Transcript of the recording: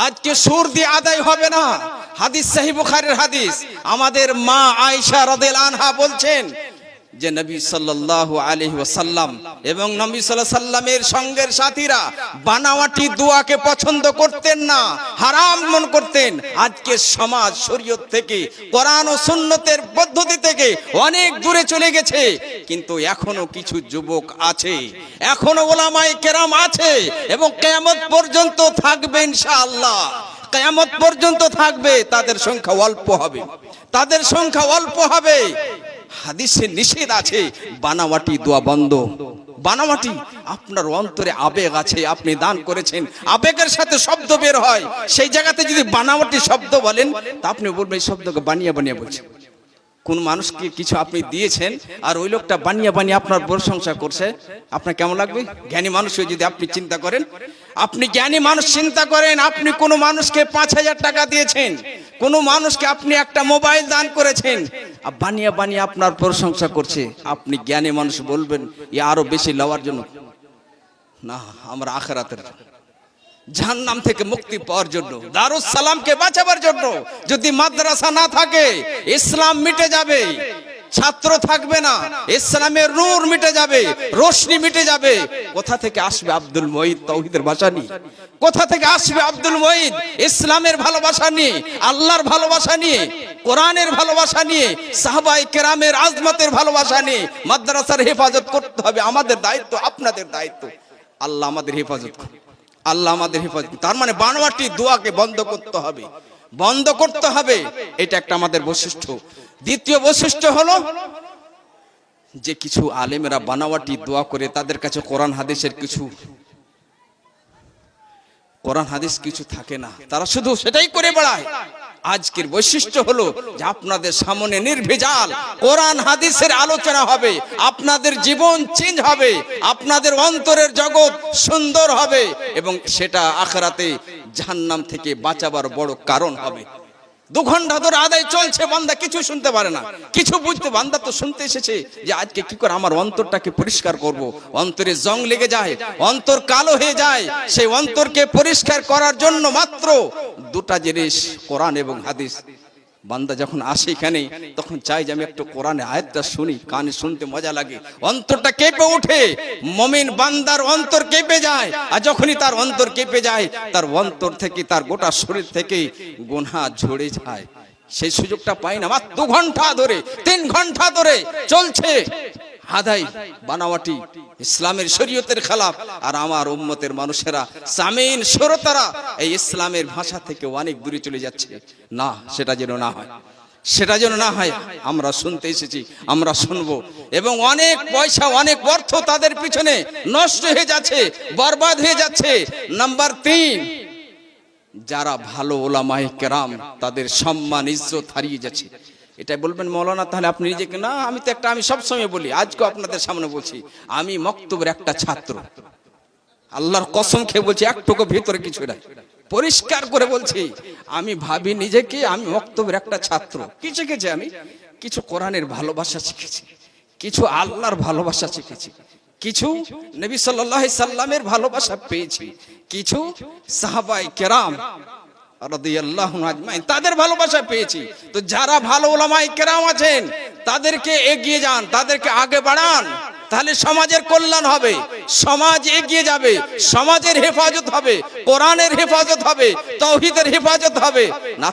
আজকে সুর দিয়ে আদায় হবে না। হাদিস সহিহ বুখারীর হাদিস, আমাদের মা আয়েশা রাদিয়াল্লাহু আনহা বলছেন যে নবী সাল্লাল্লাহু আলাইহি ওয়াসাল্লাম এবং নবী সাল্লাল্লাহু আলাইহি সাল্লামের সঙ্গের সাথীরা বানাওয়াটি দোয়াকে পছন্দ করতেন না, হারাম মনে করতেন। আজকে সমাজ শরীয়ত থেকে, কোরআন ও সুন্নতের পদ্ধতি থেকে অনেক দূরে চলে গেছে, কিন্তু এখনো কিছু যুবক আছে, এখনো ওলামায়ে কেরাম আছে এবং কিয়ামত পর্যন্ত থাকবে ইনশাআল্লাহ। কিয়ামত পর্যন্ত থাকবে, তাদের সংখ্যা অল্প হবে, তাদের সংখ্যা অল্প হবে। হাদিসে নিষেধ আছে বানাওয়াটি দোয়া বন্ধ। বানাওয়াটি, আপনার অন্তরে আবেগ আছে, আপনি দান করেছেন, আবেগের সাথে শব্দ বের হয়, সেই জায়গাতে যদি বানাওয়াটি শব্দ বলেন তা আপনি বলবেন এই শব্দকে বানিয়ে বানিয়ে বলছেন। কোন মানুষকে কিছু আপনি দিয়েছেন আর ওই লোকটা বানিয়ে বানিয়ে আপনার প্রশংসা করছে, আপনার কেমন লাগবে? জ্ঞানী মানুষ হয়ে যদি আপনি চিন্তা করেন, আপনি জ্ঞানী মানুষ চিন্তা করেন, আপনি কোনো মানুষকে 5,000 টাকা দিয়েছেন, কোনো মানুষকে আপনি একটা মোবাইল দান করেছেন, বানিয়ে বানিয়ে আপনার প্রশংসা করছে, আপনি জ্ঞানী মানুষ বলবেন এ আরো বেশি লওয়ার জন্য না, আমরা আখিরাতের জাহান্নাম থেকে মুক্তি পাওয়ার জন্য, দারুস সালামকে বাঁচাবার জন্য। যদি মাদ্রাসা না থাকে ইসলাম মিটে যাবে, ছাত্র থাকবে না, ইসলামের নূর মিটে যাবে, রোশনি মিটে যাবে। কোথা থেকে আসবে আব্দুল মুঈদ তাওহীদের ভাষা নিয়ে? কোথা থেকে আসবে আব্দুল মুঈদ ইসলামের ভালোবাসা নিয়ে, আল্লাহর ভালোবাসা নিয়ে, কোরআনের ভালোবাসা নিয়ে, সাহাবায়ে কেরামের আজমতের ভালোবাসা নিয়ে? মাদ্রাসার হেফাজত করতে হবে, আমাদের দায়িত্ব, আপনাদের দায়িত্ব। আল্লাহ আমাদের হেফাজত করুন, আল্লাহ আমাদের হেফাজত। তার মানে বানোয়াটি দোয়াকে বন্ধ করতে হবে, বন্ধ করতে হবে। এটা একটা আমাদের বৈশিষ্ট্য। দ্বিতীয় বৈশিষ্ট্য হলো যে কিছু আলেমেরা বানাওয়াটি দোয়া করে, তাদের কাছে কোরআন হাদিসের কিছু, কোরআন হাদিস কিছু থাকে না, তারা শুধু সেটাই করে বেড়ায়। আজকের বৈশিষ্ট্য হলো যে আপনাদের সামনে নির্ভেজাল কোরআন হাদিসের আলোচনা হবে, আপনাদের জীবন চেঞ্জ হবে, আপনাদের অন্তরের জগৎ সুন্দর হবে এবং সেটা আখিরাতে জাহান্নাম থেকে বাঁচাবার বড় কারণ হবে। 2 ঘন্টা ধরে আদায় চলছে, বান্দা কিছু শুনতে পারে না, কিছু বুঝতে। বান্দা তো শুনতে এসেছে যে আজকে কি করে আমার অন্তরটাকে পরিষ্কার করব। অন্তরে জং লেগে যায়, অন্তর কালো হয়ে যায়। সেই অন্তরকে পরিষ্কার করার জন্য মাত্র 2টা জিনিস, কোরআন এবং হাদিস। বান্দা যখন আসে এখানে তখন চাই যে আমি একটু কোরআনের আয়াতটা শুনি, কানে শুনতে মজা লাগে, অন্তরটা কেঁপে ওঠে। মুমিন বান্দার অন্তর কেঁপে যায়, আর যখনই তার অন্তর কেঁপে যায় তার অন্তর থেকে, তার গোটা শরীর থেকে গুনাহ ঝরে যায়। সেই সুযোগটা পাই না। মাত্র 2 ঘন্টা ধরে, 3 ঘন্টা ধরে চলছে আদাই বানাওয়াটি, ইসলামের শরীয়তের খেলাফ। আর আমার উম্মতের মানুষেরা, সামিন শ্রোতারা এই ইসলামের ভাষা থেকে অনেক দূরে চলে যাচ্ছে। না, সেটা যেন না হয়, সেটা যেন না হয়। আমরা শুনতে এসেছি, আমরা শুনবো, এবং অনেক পয়সা, অনেক অর্থ তাদের পিছনে নষ্ট হয়ে যাচ্ছে, বরবাদ হয়ে যাচ্ছে। নাম্বার 3, যারা ভালো ওলামায়ে কেরাম, তাদের সম্মান ইজ্জত হারিয়ে যাচ্ছে। এটাই বলবেন মৌলানা তাহলে আপনি নিজেকে, না আমি তো একটা, আমি সবসময় বলি, আজকে আপনাদের সামনে বলছি, আমি মক্তবের একটা ছাত্র, আল্লাহর কসম খেয়ে বলছি, একটুকু ভিতরে কিছু নাই, পরিষ্কার করে বলছি। আমি ভাবি নিজেকে আমি মক্তবের একটা ছাত্র। কি শিখেছি আমি? কিছু কোরআনের ভালোবাসা শিখেছি, কিছু আল্লাহর ভালোবাসা শিখেছি, কিছু নবী সাল্লাল্লাহু আলাইহি সাল্লামের ভালোবাসা পেয়েছি, কিছু সাহাবায়ে কেরাম রাদিয়াল্লাহু আজমাইন তাদের ভালোবাসা পেয়েছি। তো যারা ভালো উলামায়ে কেরাম আছেন তাদেরকে এগিয়ে যান, তাদেরকে আগে বাড়ান, তাহলে সমাজের কল্যাণ হবে, সমাজ এগিয়ে যাবে, সমাজের হেফাজত হবে, কোরআনের হেফাজত হবে, তাওহীদের হেফাজত হবে। না